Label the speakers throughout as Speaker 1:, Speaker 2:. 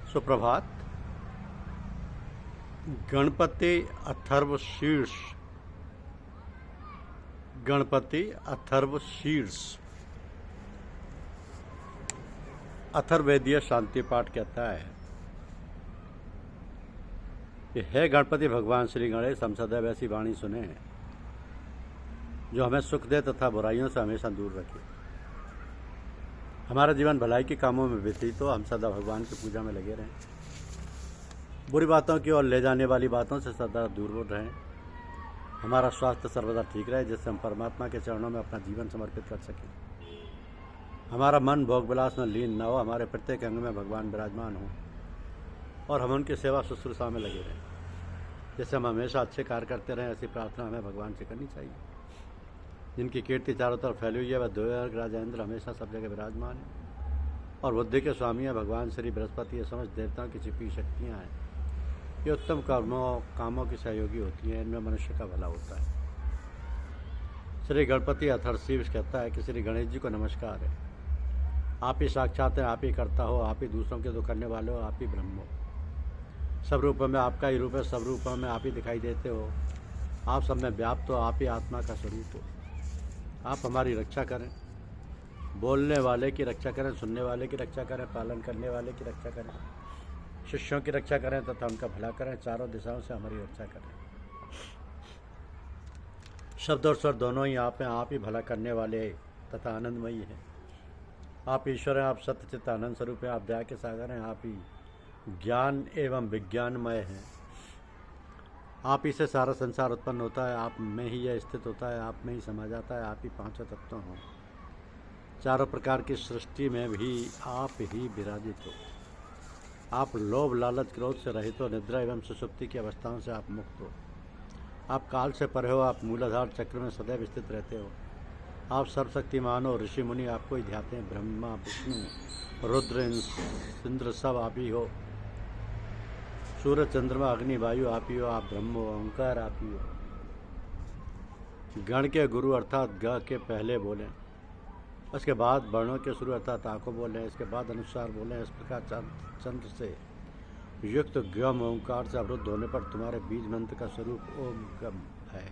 Speaker 1: सुप्रभात। गणपति अथर्व शीर्ष, गणपति अथर्व शीर्ष। अथर्ववेदीय शांति पाठ कहता है कि हे गणपति भगवान श्री गणेश, हम सदैव ऐसी वाणी सुने जो हमें सुख दे तथा बुराइयों से हमेशा दूर रखे। हमारा जीवन भलाई के कामों में व्यतीत हो, हम सदा भगवान की पूजा में लगे रहें। बुरी बातों की ओर ले जाने वाली बातों से सदा दूर रहें। हमारा स्वास्थ्य सर्वदा ठीक रहे, जिससे हम परमात्मा के चरणों में अपना जीवन समर्पित कर सकें। हमारा मन भोग विलास में लीन न हो, हमारे प्रत्येक अंग में भगवान विराजमान हो और हम उनकी सेवा शुश्रूषा में लगे रहें, जिससे हम हमेशा अच्छे कार्य करते रहें। ऐसी प्रार्थना हमें भगवान से करनी चाहिए। जिनकी कीर्ति चारों तरफ फैली हुई है, वह द्वैवर्ग राजेंद्र हमेशा सब जगह विराजमान है और बुद्धि के स्वामी है भगवान श्री बृहस्पति। ये समझ देवताओं की छिपी शक्तियाँ हैं। ये उत्तम कामों की सहयोगी होती हैं। इनमें मनुष्य का भला होता है। श्री गणपति अथर्वशीर्ष कहता है कि श्री गणेश जी को नमस्कार है। आप ही साक्षात हैं, आप ही करता हो, आप ही दूसरों के दुख करने वाले हो, आप ही ब्रह्म हो। सब रूपों में आपका ही रूप है, सब रूपों में आप ही दिखाई देते हो। आप सब में व्याप्त हो, आप ही आत्मा का स्वरूप हो। आप हमारी रक्षा करें, बोलने वाले की रक्षा करें, सुनने वाले की रक्षा करें, पालन करने वाले की रक्षा करें, शिष्यों की रक्षा करें तथा उनका भला करें। चारों दिशाओं से हमारी रक्षा करें। शब्द और स्वर दोनों ही आप हैं। आप ही भला करने वाले तथा आनंदमयी हैं। आप ईश्वर हैं, आप सत्य चित्त आनंद स्वरूप हैं, आप दया के सागर हैं, आप ही ज्ञान एवं विज्ञानमय हैं। आप ही से सारा संसार उत्पन्न होता है, आप में ही यह स्थित होता है, आप में ही समा जाता है। आप ही पांचों तत्वों हो। चारों प्रकार की सृष्टि में भी आप ही विराजित हो। आप लोभ लालच क्रोध से रहित हो। निद्रा एवं सुषुप्ति की अवस्थाओं से आप मुक्त हो। आप काल से परे हो। आप मूलाधार चक्र में सदैव स्थित रहते हो। आप सर्वशक्तिमान हो। ऋषि मुनि आपको ही ध्याते हैं। ब्रह्मा विष्णु रुद्र इंद्र सब आप ही हो। सूर्य चंद्रमा अग्नि वायु आप ही हो। आप ब्रह्म हो, ओंकार आप ही हो। गण के गुरु अर्थात ग के पहले बोलें, उसके बाद वर्णों के शुरू अर्थात आँखों बोलें, इसके बाद अनुसार बोलें। इस प्रकार चंद्र से युक्त गम ओंकार से अवरुद्ध होने पर तुम्हारे बीज मंत्र का स्वरूप ओम गम है।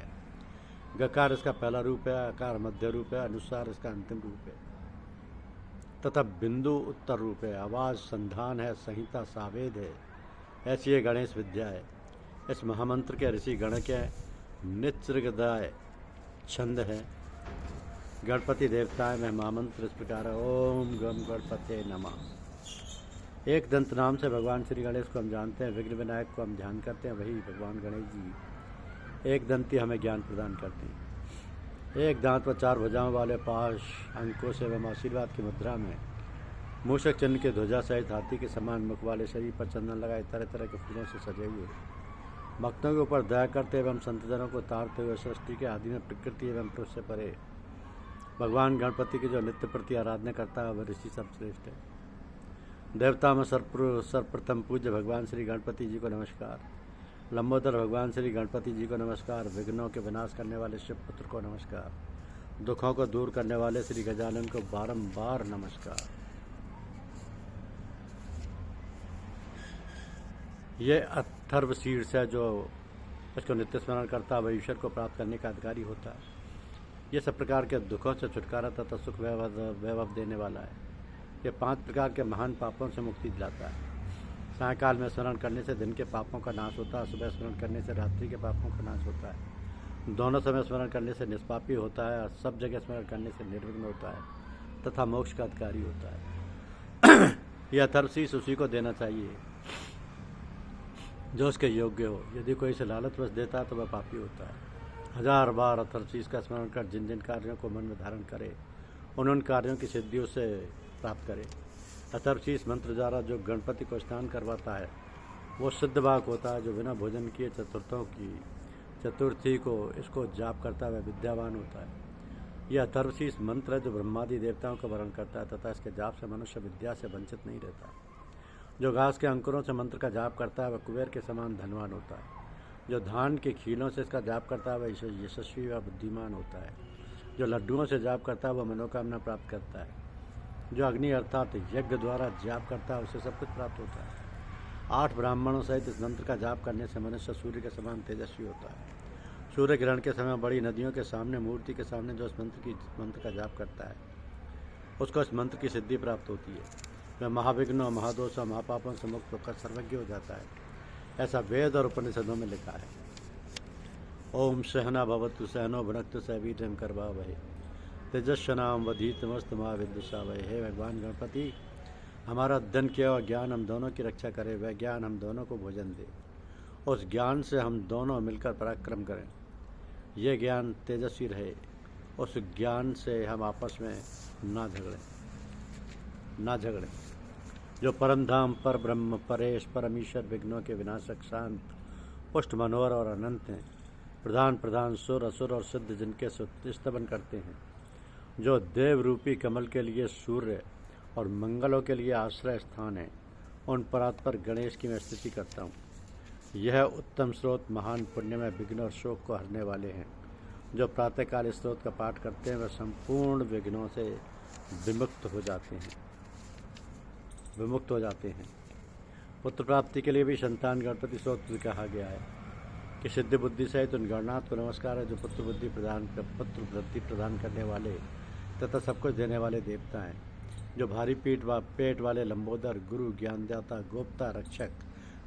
Speaker 1: गकार इसका पहला रूप है, आकार मध्य रूप है, अनुसार इसका अंतिम रूप है तथा बिंदु उत्तर रूप है। आवाज संधान है, संहिता सावेद है। ऐसी ये गणेश विद्या है। इस महामंत्र के ऋषि गण के निसृगदाय छंद है। गणपति देवताएं में महामंत्र इस प्रकार है। ओम गम गणपते नमः। एक दंत नाम से भगवान श्री गणेश को हम जानते हैं। विघ्न विनायक को हम ध्यान करते हैं। वही भगवान गणेश जी एक दंती हमें ज्ञान प्रदान करते हैं। एक दांत व चार भुजाओं वाले पाश अंकुश एवं आशीर्वाद की मुद्रा में मूषक चिन्ह के ध्वजा सहित हाथी के समान मुख वाले शरीर पर चंदन लगाए तरह तरह के फूलों से सजे हुए, भक्तों के ऊपर दया करते एवं संतजनों को तारते हुए, सृष्टि के आदि में प्रकृति एवं पुरुष से परे भगवान गणपति की जो नित्य प्रति आराधना करता है वह ऋषि सर्वश्रेष्ठ है। देवता में सर्वप्रथम पूज्य भगवान श्री गणपति जी को नमस्कार। लंबोदर भगवान श्री गणपति जी को नमस्कार। विघ्नों के विनाश करने वाले शिव पुत्र को नमस्कार। दुखों को दूर करने वाले श्री गजानन को बारंबार नमस्कार। ये अथर्व शीर्ष है। जो इसको नित्य स्मरण करता है वह ईश्वर को प्राप्त करने का अधिकारी होता है। ये सब प्रकार के दुखों से छुटकारा तथा सुख वैभव देने वाला है। ये 5 प्रकार के महान पापों से मुक्ति दिलाता है। सायकाल में स्मरण करने से दिन के पापों का नाश होता है। सुबह स्मरण करने से रात्रि के पापों का नाश होता है। दोनों समय स्मरण करने से निष्पापी होता है और सब जगह स्मरण करने से निर्विघ्न होता है तथा मोक्ष का अधिकारी होता है। यह अथर्वशीर्ष उसी को देना चाहिए जो उसके योग्य हो। यदि कोई इसे लालचवश देता है तो वह पापी होता है। 1000 बार अथर्वशीर्ष का स्मरण कर जिन जिन कार्यों को मन में धारण करे उन कार्यों की सिद्धि उसे प्राप्त करे। अथर्वशीर्ष मंत्र द्वारा जो गणपति को स्नान करवाता है वो सिद्धवाक होता है। जो बिना भोजन किए चतुर्थी को इसको जाप करता है वह विद्यावान होता है। यह अथर्वशीर्ष मंत्र है जो ब्रह्मादि देवताओं का वर्ण करता है तथा इसके जाप से मनुष्य विद्या से वंचित नहीं रहता। जो घास के अंकुरों से मंत्र का जाप करता है वह कुबेर के समान धनवान होता है। जो धान के खीलों से इसका जाप करता है वह यशस्वी व बुद्धिमान होता है। जो लड्डुओं से जाप करता है वह मनोकामना प्राप्त करता है। जो अग्नि अर्थात यज्ञ द्वारा जाप करता है उसे सब कुछ प्राप्त होता है। 8 ब्राह्मणों सहित इस मंत्र का जाप करने से मनुष्य सूर्य के समान तेजस्वी होता है। सूर्य ग्रहण के समय बड़ी नदियों के सामने, मूर्ति के सामने जो इस मंत्र का जाप करता है उसको इस मंत्र की सिद्धि प्राप्त होती है। वह महाविघ्नों, महादोषों, महापापों से मुक्त होकर सर्वज्ञ हो जाता है। ऐसा वेद और उपनिषदों में लिखा है। ओम सहना भवतु सहनो भुनक्तु सह वीर्यं करवावहै तेजस्विनाम वधीतमस्तु मा विद्विषावहै। हे भगवान गणपति, हमारा अध्ययन किया और ज्ञान हम दोनों की रक्षा करे, वह ज्ञान हम दोनों को भोजन दे, उस ज्ञान से हम दोनों मिलकर पराक्रम करें। यह ज्ञान तेजस्वी रहे, उस ज्ञान से हम आपस में ना झगड़ें। जो परम धाम, पर ब्रह्म, परेश, परमीश्वर, विघ्नों के विनाशक, शांत, पुष्ट, मनोहर और अनंत हैं। प्रधान सुर, असुर और सिद्ध जिनके स्तवन करते हैं। जो देव रूपी कमल के लिए सूर्य और मंगलों के लिए आश्रय स्थान है, उन परात्पर गणेश की मैं स्तुति करता हूँ। यह उत्तम स्रोत महान पुण्य में विघ्न और शोक को हरने वाले हैं। जो प्रातःकाल स्रोत का पाठ करते हैं वह संपूर्ण विघ्नों से विमुक्त हो जाते हैं। पुत्र प्राप्ति के लिए भी संतान गणपति स्तोत्र कहा गया है कि सिद्धि बुद्धि सहित उन गणनाथ को नमस्कार है जो पुत्र वृद्धि प्रदान करने वाले तथा सब कुछ देने वाले देवता हैं। जो भारी पेट वाले लंबोदर, गुरु, ज्ञानदाता, गोप्ता, रक्षक,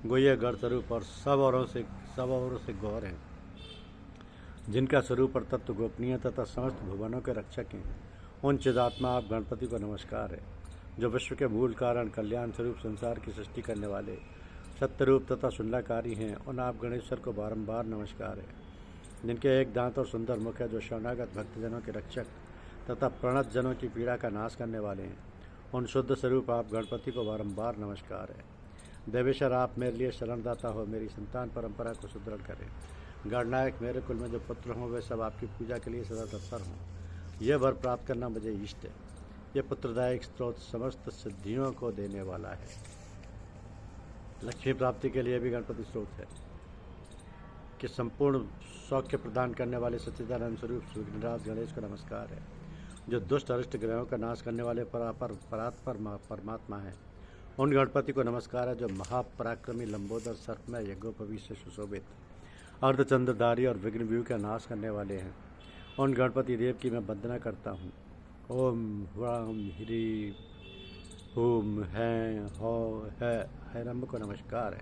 Speaker 1: गोये, गढ़ स्वरूप और सब औरों से गौर हैं। जिनका स्वरूप और तत्व गोपनीय तथा समस्त भुवनों के रक्षक हैं, उन चिदात्मा आप गणपति को नमस्कार है। जो विश्व के मूल कारण, कल्याण स्वरूप, संसार की सृष्टि करने वाले, सत्यरूप तथा सुंदरकारी हैं, उन आप गणेश्वर को बारंबार नमस्कार है। जिनके एक दांत और सुंदर मुख है, जो शरणागत भक्तजनों के रक्षक तथा प्रणत जनों की पीड़ा का नाश करने वाले हैं, उन शुद्ध स्वरूप आप गणपति को बारंबार नमस्कार है। देवेश्वर, आप मेरे लिए शरणदाता हो, मेरी संतान परंपरा को सुदृढ़ करें। गणनायक, मेरे कुल में जो पुत्र हों वे सब आपकी पूजा के लिए सदा तत्पर हों। यह वर प्राप्त करना मुझे इष्ट है। यह पुत्रदायक स्रोत समस्त सिद्धियों को देने वाला है। लक्ष्मी प्राप्ति के लिए भी गणपति स्रोत है कि संपूर्ण सौख्य प्रदान करने वाले सच्चिदानंद स्वरूप विघ्नराज गणेश को नमस्कार है। जो दुष्ट अरिष्ट ग्रहों का नाश करने वाले परमात्मा है, उन गणपति को नमस्कार है। जो महापराक्रमी, लंबोदर, सर्पमय, यज्ञोपवी से सुशोभित, अर्धचंद्रधारी और विघ्न व्यू का नाश करने वाले हैं, उन गणपति देव की मैं वंदना करता हूँ। ओम ह्राम ह्रीं हूम हैं हो है रंभ को नमस्कार है।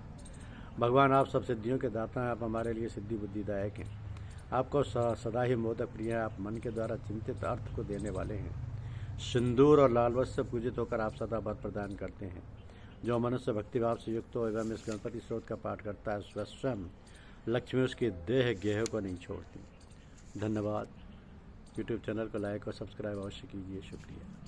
Speaker 1: भगवान, आप सब सिद्धियों के दाता हैं। आप हमारे लिए सिद्धि बुद्धिदायक हैं। आपको सदा ही मोदक प्रिय है। आप मन के द्वारा चिंतित अर्थ को देने वाले हैं। सिंदूर और लालवत से पूजित होकर आप सदा वर प्रदान करते हैं। जो मनुष्य भक्तिभाव से युक्त हो एवं इस गणपति स्रोत का पाठ करता है, स्वयं लक्ष्मी उसकी देह गेह को नहीं छोड़ती। धन्यवाद। यूट्यूब चैनल को लाइक और सब्सक्राइब अवश्य कीजिए। शुक्रिया।